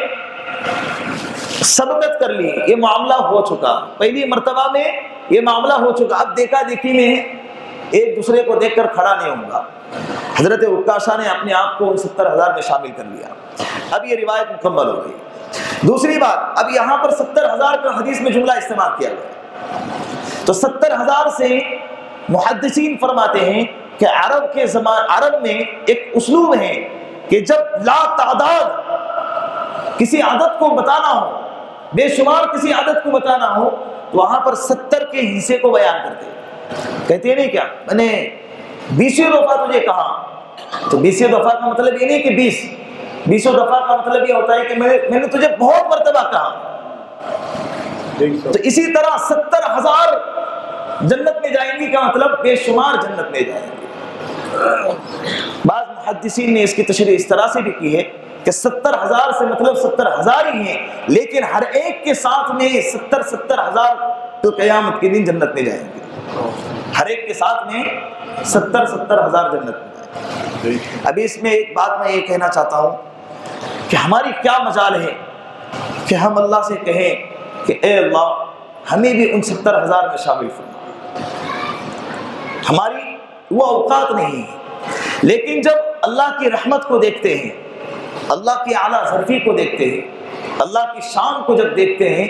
سبقت کر لی. یہ معاملہ ہو چکا، پہلی مرتبہ میں یہ معاملہ ہو چکا. اب دیکھا دیکھی میں ایک دوسرے کو دیکھ کر کھڑا نہیں ہوں گا. حضرت عکاشہ نے اپنے آپ کو ان 70,000 میں شامل کر لیا. اب یہ روایت مکمل ہو گئی. دوسری بات، اب یہاں پر 70,000 کا حدیث میں جملہ استعمال کیا گیا. تو 70,000 سے محدثین فرماتے ہیں کہ عرب میں ایک اسلوب ہے کہ جب لا تعداد کسی عدد کو بتانا ہو، بے شمار کسی عدد کو بتانا ہو، تو وہاں پر 70 کے حصے کو بیان کرتے ہیں. کہتے ہیں نہیں کیا میں نے 20 دفعہ تجھے کہا، تو 20 دفعہ کا مطلب یہ نہیں کہ 20 دفعہ کا مطلب یہ ہوتا ہے کہ میں نے تجھے بہت مرتبہ کہا. تو اسی طرح 70,000 جنت میں جائیں گی کا مطلب بے شمار جنت میں جائیں گے. بعض محدثین نے اس کی تشریح اس طرح سے بھی کی ہے کہ 70,000 سے مطلب 70,000 ہی ہیں، لیکن ہر ایک کے ساتھ میں 70,000 تو قیامت کے دن جنت میں جائیں گے. ہر ایک کے ساتھ میں 70,000 جنت میں جائیں گے. ابھی اس میں ایک بات میں یہ کہنا چاہتا ہوں کہ ہماری کیا مجال ہے کہ ہم اللہ سے کہیں کہ اے اللہ ہمیں بھی ان 70,000 میں شامل فرما. ہماری وہ اوقات نہیں ہے، لیکن جب اللہ کی رحمت کو دیکھتے ہیں، اللہ کی اعلیٰ ظرفی کو دیکھتے ہیں، اللہ کی شان کو جب دیکھتے ہیں،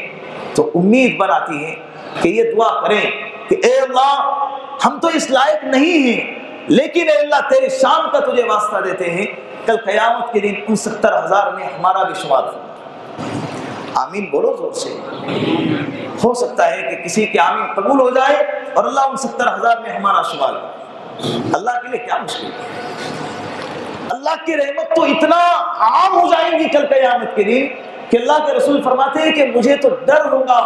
تو امید بناتی ہے کہ یہ دعا کریں کہ اے اللہ ہم تو اس لائق نہیں ہیں، لیکن اے اللہ تیرے شان کا تجھے واسطہ دیتے ہیں، کل قیامت کے دن ان 70,000 میں ہمارا بھی شمار فرما. آمین بولو زور سے. ہو سکتا ہے کہ کسی کے آمین قبول ہو جائے اور اللہ ان 70,000 میں ہمارا شمار کرے. اللہ کے لیے کیا مشکل ہے. اللہ کی رحمت تو اتنا عام ہو جائیں گی کل قیامت کے دن کہ اللہ کے رسول فرماتے ہیں کہ مجھے تو ڈر ہوگا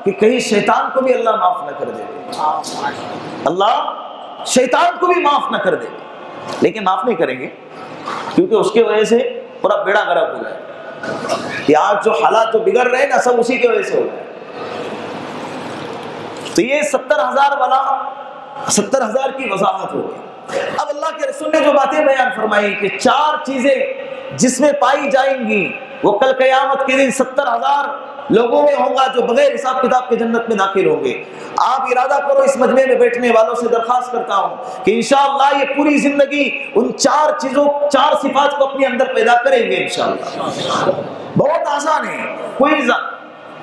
کہ کہیں شیطان کو بھی اللہ معاف نہ کر دے. اللہ شیطان کو بھی معاف نہ کر دے. لیکن معاف نہیں کریں گے کیونکہ اس کی وجہ سے پورا بیڑا غرق ہو جائے. یہ آج جو حالات جو بگڑ رہے ہیں نا سب اسی کی وجہ سے ہو رہا ہے. تو یہ 70,000 والا 70,000 کی وضاحت ہو گئی. اب اللہ کے رسول نے جو باتیں بیان فرمائی کہ 4 چیزیں جس میں پائی جائیں گی وہ کل قیامت کے دن 70,000 لوگوں میں ہوں گا جو بغیر حساب کتاب کے جنت میں داخل ہوں گے. آپ ارادہ کرو. اس مجمع میں بیٹھنے والوں سے درخواست کرتا ہوں کہ انشاءاللہ یہ پوری زندگی ان 4 چیزوں 4 صفات کو اپنے اندر پیدا کریں گے انشاءاللہ. بہت آسان ہے. کوئی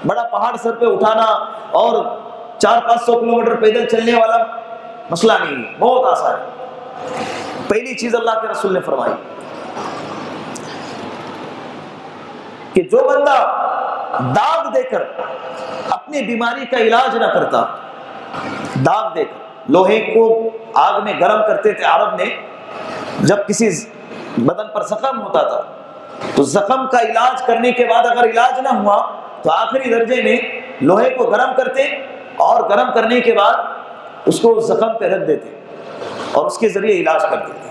بڑا پہاڑ سر پہ اٹھانا اور 400-500 کلومیٹر پیدل چلنے والا مسئلہ نہیں ہے. بہت آسان ہے. پہلی چیز اللہ کے رسول نے فرمائی کہ جو بندہ داغ دے کر اپنی بیماری کا علاج نہ کرتا، داغ دے کر لوہے کو آگ میں گرم کرتے تھے عرب میں، جب کسی بدن پر زخم ہوتا تھا تو زخم کا علاج کرنے کے بعد اگر علاج نہ ہوا تو آخری درجے میں لوہے کو گرم کرتے اور گرم کرنے کے بعد اس کو زخم پہ رکھ دیتے اور اس کے ذریعے علاج کرتے تھے۔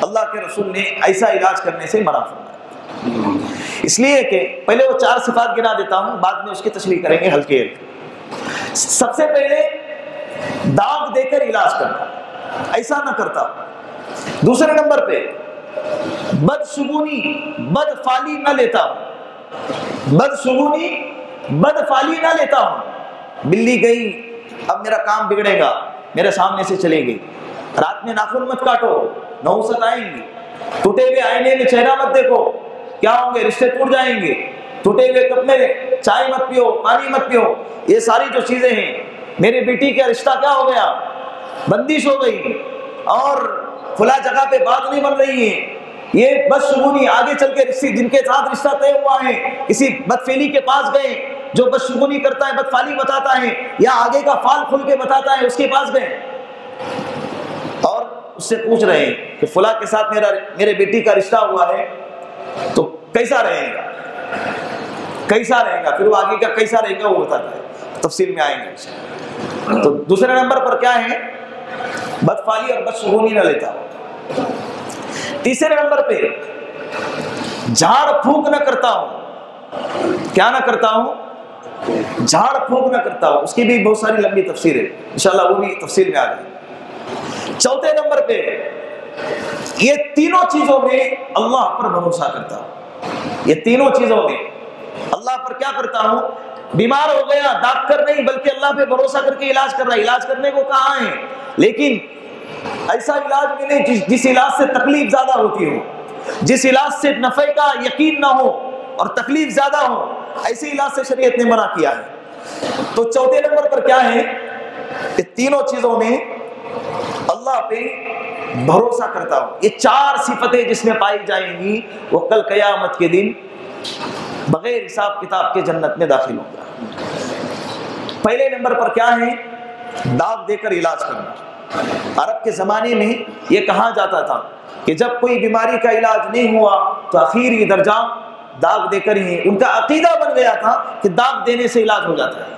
اللہ کے رسول نے ایسا علاج کرنے سے منع فرمایا، اس لیے کہ پہلے وہ 4 صفات گنا دیتا ہوں، بعد میں اس کی تشریح کریں گے ہلکے ہلکے۔ سب سے پہلے داغ دے کر علاج کرنا، ایسا نہ کرتا۔ دوسرے نمبر پہ بدشگونی بدفعلی نہ لیتا ہوں، بدشگونی بدفعلی نہ لیتا ہوں۔ بلی گئی، اب میرا کام بگڑے گا، میرے سامنے سے چلے گئی۔ رات میں ناخن مت کاٹو، نحوست آئیں گی۔ ٹوٹے ہوئے آئینے میں چہرہ مت دیکھو، کیا ہوں گے؟ رشتے ٹوٹ جائیں گے۔ ٹوٹے ہوئے کپ میں چائے مت پیو، پانی مت پیو۔ یہ ساری جو چیزیں ہیں، میری بیٹی کا رشتہ کیا ہو گیا؟ بندش ہو گئی، اور کھلا جگہ پہ بات نہیں بن رہی ہے۔ یہ بدشگونی آگے چل کے جن کے ساتھ رشتہ طے ہوا ہے، کسی بدفعلی کے پاس گئے جو بدشگونی کرتا ہے، بدفعلی بتاتا ہے، یا آگے کا فال کھل کے بتاتا ہے، اس کے پاس گئے اور اس سے پوچھ رہے ہیں کہ فلاں کے ساتھ میرے بیٹی کا رشتہ ہوا ہے، تو کیسا رہے گا، کیسا رہے گا؟ پھر وہ آگے کا کیسا رہے گا وہ بتاتا ہے، تفصیل میں آئیں گے۔ تو دوسرے نمبر پر کیا ہے؟ بدفعلی اور بدشگونی نہ لیتا۔ تیسرے نمبر پہ جھاڑ پھونک نہ کرتا ہوں۔ کیا نہ کرتا ہوں؟ جھاڑ پھونک نہ کرتا ہوں۔ اس کی بھی بہت ساری لمبی تفسیر ہے، انشاءاللہ وہ بھی تفصیل میں آ گئی۔ چوتھے نمبر پہ یہ تینوں چیزوں میں اللہ پر بھروسہ کرتا ہوں۔ یہ تینوں چیزوں میں اللہ پر کیا کرتا ہوں؟ بیمار ہو گیا، ڈاکٹر نہیں بلکہ اللہ پہ بھروسہ کر کے علاج کر رہا ہے۔ علاج کرنے کو کہاں ہے، لیکن ایسا علاج ملے جس علاج سے تکلیف زیادہ ہوتی ہو، جس علاج سے نفع کا یقین نہ ہو اور تکلیف زیادہ ہو، ایسے علاج سے شریعت نے منع کیا ہے۔ تو چوتھے نمبر پر کیا ہے؟ کہ تینوں چیزوں میں اللہ پہ بھروسہ کرتا ہوں۔ یہ 4 صفتیں جس میں پائی جائیں گی وہ کل قیامت کے دن بغیر حساب کتاب کے جنت میں داخل ہوگا۔ پہلے نمبر پر کیا ہے؟ داغ دے کر علاج کرنا۔ عرب کے زمانے میں یہ کہا جاتا تھا کہ جب کوئی بیماری کا علاج نہیں ہوا تو آخری درجہ داغ دے کر ہی۔ ان کا عقیدہ بن گیا تھا کہ داغ دینے سے علاج ہو جاتا ہے۔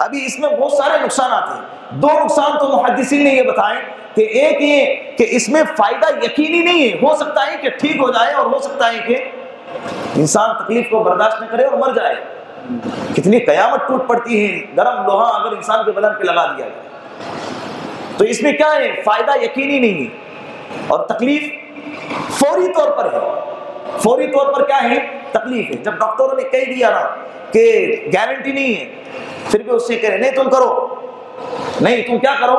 ابھی اس میں بہت سارے نقصانات ہیں۔ 2 نقصان تو محدثین نے یہ بتائے کہ ایک یہ کہ اس میں فائدہ یقینی نہیں ہے، ہو سکتا ہے کہ ٹھیک ہو جائے اور ہو سکتا ہے کہ انسان تکلیف کو برداشت نہ کرے اور مر جائے۔ کتنی قیامت ٹوٹ پڑتی ہے گرم لوہا اگر انسان کے بدن پہ لگا دیا جائے، تو اس میں کیا ہے؟ فائدہ یقینی نہیں ہے اور تکلیف فوری طور پر ہے۔ فوری طور پر کیا ہے؟ تکلیف ہے۔ جب ڈاکٹروں نے کہہ دیا نا کہ گارنٹی نہیں ہے، پھر بھی اس سے کہہ رہے نہیں تم کرو، نہیں تم کیا کرو،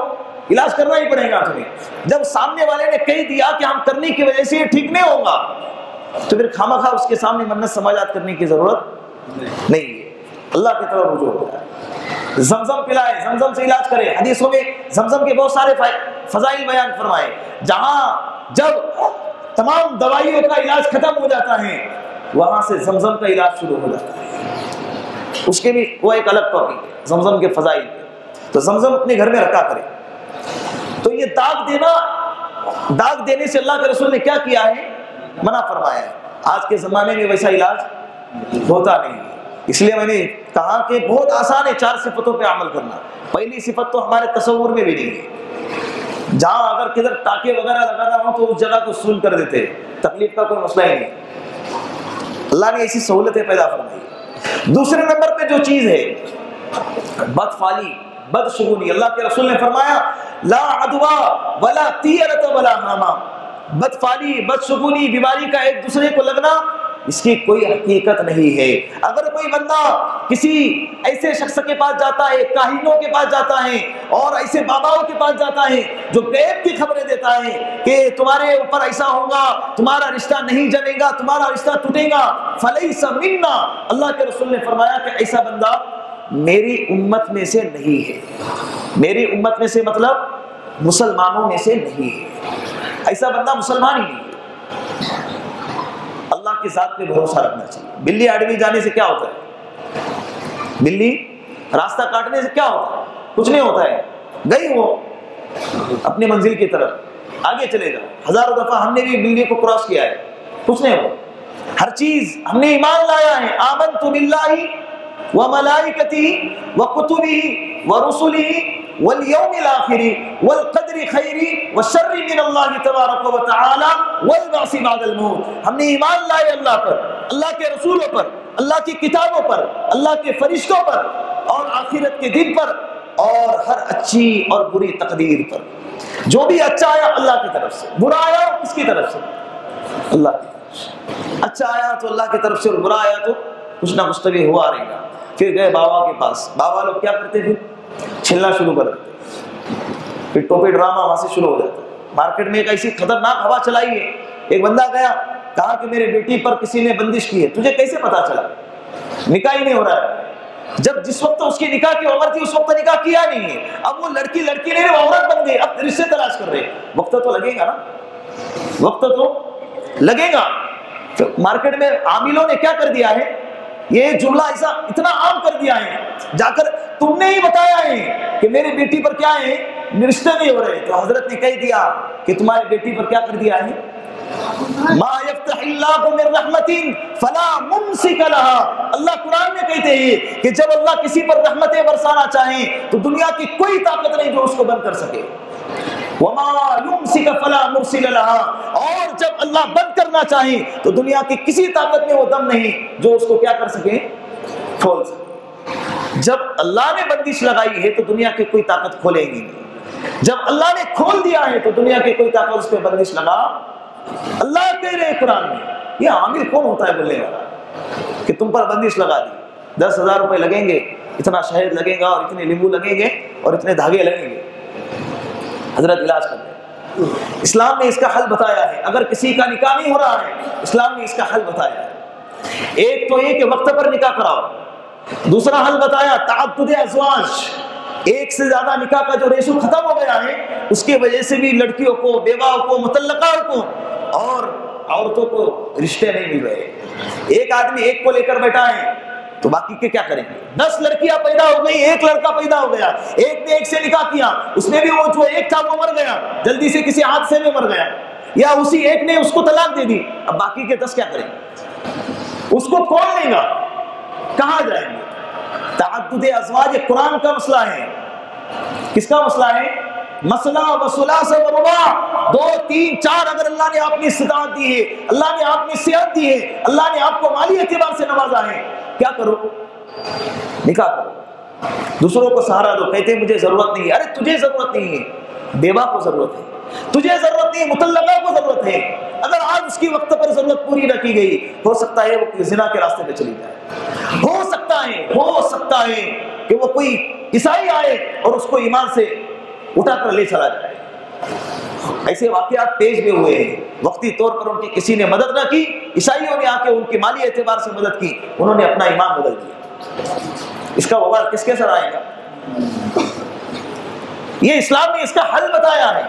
علاج کرنا ہی پڑے گا تمہیں۔ جب سامنے والے نے کہہ دیا کہ ہم کرنے کی وجہ سے یہ ٹھیک نہیں ہوگا، تو پھر خامخواہ اس کے سامنے منت سماجات کرنے کی ضرورت نہیں ہے۔ اللہ کی طرف رجوع ہو جائے۔ زمزم پلائے، زمزم سے علاج کرے۔ حدیثوں میں زمزم کے بہت سارے فضائل بیان فرمائے۔ جہاں جب تمام دوائیوں کا علاج ختم ہو جاتا ہے، وہاں سے زمزم کا علاج شروع ہو جاتا ہے۔ اس کے بھی وہ ایک الگ ٹاپک ہے زمزم کے فضائل پہ، تو زمزم اپنے گھر میں رکھا کرے۔ تو یہ داغ دینا، داغ دینے سے اللہ کے رسول نے کیا کیا ہے؟ منع فرمایا ہے۔ آج کے زمانے میں ویسا علاج ہوتا نہیں ہے، اس لیے میں نے کہا کہ بہت آسان ہے 4 صفتوں پہ عمل کرنا۔ پہلی صفت تو ہمارے تصور میں بھی نہیں ہے۔ جہاں اگر کدھر ٹاکے وغیرہ لگانا ہو تو اس جگہ کو سول کر دیتے، تکلیف کا کوئی مسئلہ ہی نہیں۔ اللہ نے ایسی سہولتیں پیدا فرمائی۔ دوسرے نمبر پہ جو چیز ہے بدفعلی، بدشگونی، اللہ کے رسول نے فرمایا لا عدوا ولا طیرۃ ولا حاما۔ بدفعلی، بدشگونی، بیماری کا ایک دوسرے کو لگنا، اس کی کوئی حقیقت نہیں ہے۔ اگر کوئی بندہ کسی ایسے شخص کے پاس جاتا ہے، کاہنوں کے پاس جاتا ہے اور ایسے باباؤں کے پاس جاتا ہے جو غیب کی خبریں دیتا ہے کہ تمہارے اوپر ایسا ہوگا، تمہارا رشتہ نہیں جمے گا، تمہارا رشتہ ٹوٹے گا، فلیس منا، اللہ کے رسول نے فرمایا کہ ایسا بندہ میری امت میں سے نہیں ہے۔ میری امت میں سے مطلب مسلمانوں میں سے نہیں ہے، ایسا بندہ مسلمان ہی نہیں ہے۔ اللہ کی ذات پہ بھروسہ رکھنا چاہیے۔ بلی اڑوی جانے سے کیا ہوتا ہے؟ بلی راستہ کاٹنے سے کیا ہوتا ہے؟ کچھ نہیں ہوتا ہے، گئی وہ اپنی منزل کی طرف آگے چلے جاؤ. ہزاروں دفعہ ہم نے بھی بلی کو کراس کیا ہے, کچھ نہیں ہوا. ہر چیز ہم نے ایمان لایا ہے. آمنت باللہ وملائکتہ وکتبہ ورسلہ والیوم الآخر والقدر خیر وشر من اللہ تبارک و تعالی والبعث بعد الموت. ہم نے ایمان لائے اللہ پر, اللہ کے رسولوں پر, اللہ کی کتابوں پر, اللہ کے فرشتوں پر, اور آخرت کے دن پر, اور ہر اچھی اور بری تقدیر پر. جو بھی اچھا آیا اللہ کی طرف سے, برا آیا کس کی طرف سے؟ اللہ کی طرف سے. اچھا آیا تو اللہ کی طرف سے, اور برا آیا تو کچھ نہ کچھ طبی ہوا رہے گا. پھر گئے بابا کے پاس. بابا لوگ کیا کرتے تھے؟ چھلنا شروع کر دیتے. پھر ٹوپی ڈرامہ وہاں سے شروع ہو جاتا. مارکیٹ میں ایک ایسی خطرناک ہوا چلائی ہے. ایک بندہ گیا, کہا کہ میرے بیٹی پر کسی نے بندش کی ہے. تجھے کیسے پتا چلا؟ نکاح ہی نہیں ہو رہا ہے. جس وقت اس کی نکاح کی عمر تھی اس وقت نکاح کیا نہیں ہے. اب وہ لڑکی نہیں, وہ عورت بن گئی. اب رشتے تلاش کر رہے. وقت تو لگے گا نا, وقت تو لگے گا. مارکیٹ میں عاملوں نے کیا کر دیا ہے, یہ جملہ ایسا اتنا عام کر دیا ہے, جا کر تم نے ہی بتایا ہے کہ میری بیٹی پر کیا ہے, رشتے نہیں ہو رہے. تو حضرت نے کہہ دیا کہ تمہاری بیٹی پر کیا کر دیا ہے, ما یفتح اللہ من رحمت فلا ممسک لها. اللہ قرآن میں کہتے ہیں کہ جب اللہ کسی پر رحمتیں برسانا چاہیں تو دنیا کی کوئی طاقت نہیں جو اس کو بند کر سکے. وما یمسک فلا مرسل لها. اور جب اللہ بند کرنا چاہیں تو دنیا کی کسی طاقت میں وہ دم نہیں جو اس کو کیا کر سکے, کھول سکے. جب اللہ نے بندش لگائی ہے تو دنیا کی کوئی طاقت کھولے گی نہیں. جب اللہ نے کھول دیا ہے تو دنیا کی کوئی طاقت اس پہ بندش لگا. اللہ کہہ رہے قرآن میں, یہ عامل کون ہوتا ہے بولنے والا کہ تم پر بندش لگا دی, 10,000 روپے لگیں گے, اتنا شہد لگے گا, اور اتنے لیمبو لگیں گے, اور اتنے دھاگے لگیں گے. حضرت علاج کر دیں. اسلام نے اس کا حل بتایا ہے. اگر کسی کا نکاح نہیں ہو رہا ہے, اسلام نے اس کا حل بتایا ہے. ایک تو یہ کہ وقت پر نکاح کراؤ. دوسرا حل بتایا تعدد ازواج. ایک سے زیادہ نکاح کا جو ریشو ختم ہو گیا ہے, اس کی وجہ سے بھی لڑکیوں کو, بیواؤں کو, مطلقاؤں کو اور عورتوں کو رشتے نہیں مل رہے. ایک آدمی ایک کو لے کر بیٹھا ہے تو باقی کے کیا کریں گے؟ 10 لڑکیاں پیدا ہو گئی, ایک لڑکا پیدا ہو گیا. ایک نے ایک سے نکاح کیا, اس میں بھی وہ جو ایک تھا وہ مر گیا, جلدی سے کسی حادثے میں مر گیا, یا اسی ایک نے اس کو طلاق دے دی. اب باقی کے 10 کیا کریں گے؟ اس کو کون لے گا, کہاں جائیں گے؟ تعدد ازواج قرآن کا مسئلہ ہے. کس کا مسئلہ ہے؟ مسئلہ وثلاث و رباع. 2 3 4 اگر اللہ نے آپ کی استطاعت دی ہے, اللہ نے آپ کی صحت دی ہے, اللہ نے آپ کو مالی اعتبار سے نوازا ہے, کیا کرو؟ نکاح کرو. دوسروں کو سہارا دو. کہتے ہیں مجھے ضرورت نہیں ہے. ارے تجھے ضرورت نہیں ہے, بیوہ کو ضرورت ہے. تجھے ضرورت نہیں ہے, مطلقہ کو ضرورت ہے. اگر آج اس کی وقت پر ضرورت پوری نہ کی گئی, ہو سکتا ہے وہ زنا کے راستے پہ چلی جائے. ہو سکتا ہے کہ وہ کوئی عیسائی آئے اور اس کو ایمان سے اٹھا کر لے چلا جائے. ایسے واقعات پیش بھی ہوئے ہیں. وقتی طور پر ان کی کسی نے مدد نہ کی, عیسائیوں نے آ کے ان کی مالی اعتبار سے مدد کی, انہوں نے اپنا ایمان بدل دیا. اس کا وبال کس کے سر آئے گا؟ یہ اسلام نے اس کا حل بتایا ہے.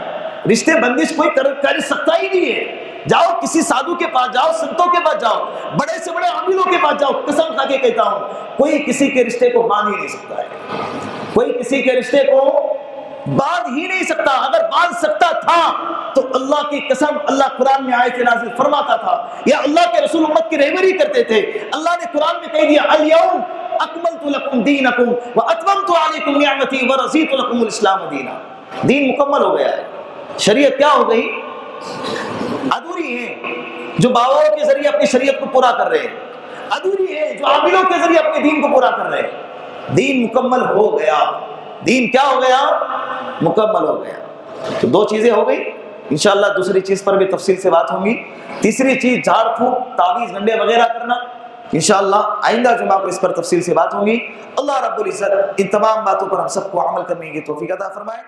رشتے بندش کوئی کر سکتا ہی نہیں ہے. جاؤ کسی سادھو کے پاس جاؤ, سنتوں کے پاس جاؤ, بڑے سے بڑے عاملوں کے پاس جاؤ, قسم کھا کے کہتا ہوں کوئی کسی کے رشتے کو باندھ ہی نہیں سکتا ہے. کوئی کسی کے رشتے کو باندھ ہی نہیں سکتا. اگر باندھ سکتا تھا تو اللہ کی قسم اللہ قرآن میں آیت نازل فرماتا تھا, یا اللہ کے رسول امت کی رہبری کرتے تھے. اللہ نے قرآن میں کہہ دیا الیوم اکملت لکم دینکم واتممت علیکم نعمتی ورضیت لکم الاسلام دینا. دین مکمل ہو گیا ہے. شریعت کیا ہو گئی؟ ادھوری ہے. جو باواؤں کے ذریعے اپنی شریعت کو پورا کر رہے ہیں, ادھوری ہے جو عاملوں کے ذریعے اپنے دین کو پورا کر رہے ہیں. دین مکمل ہو گیا. دین کیا ہو گیا؟ مکمل ہو گیا. تو 2 چیزیں ہو گئی. انشاءاللہ دوسری چیز پر بھی تفصیل سے بات ہوگی. تیسری چیز جھاڑ پھونک, تعویذ, گنڈے وغیرہ کرنا, انشاءاللہ آئندہ جمعہ کو اس پر تفصیل سے بات ہوگی. اللہ رب العزت ان تمام باتوں پر ہم سب کو عمل کرنے کی توفیق عطا فرمائے.